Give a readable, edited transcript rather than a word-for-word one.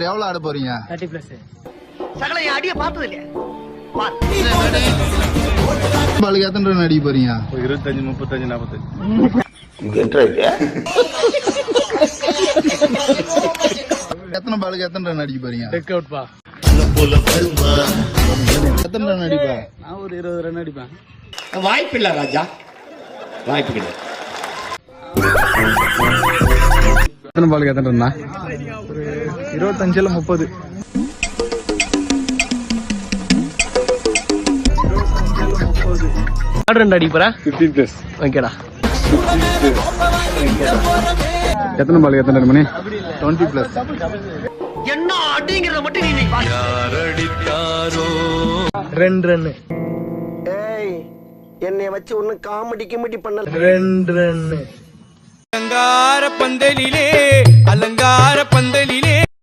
எவ்வளவு ஆட போறீங்க? 30+ சகல என் அடிய பார்த்தது இல்லையா? பாலுக்கு எத்தனை ரன் அடிக்க போறீங்க? 25, 35, 45. எத்தனை பாலுக்கு எத்தனை ரன் அடிக்க போறீங்க? டெக் அவுட் பா. எத்தனை ரன் அடிப்ப? நான் ஒரு 20 ரன் அடிப்பேன். வாய்ப்பில்லை ராஜா, வாய்ப்பு கிடையாது. எத்தனை பாலுக்கு எத்தனை ரன்னா? 25 30. ரன் அடிப்பறா? 15+. ஓகேடா. எத்தனை பாலுக்கு எத்தனை ரன் மணி? 20+. என்ன அடிங்கிறத மட்டும் நீ ரெண்டு ரன். ஏய், என்னைய வச்சு ஒன்னும் காமெடி கிமெடி பண்ணல. 2 ரன். அலங்கார பந்தலிலே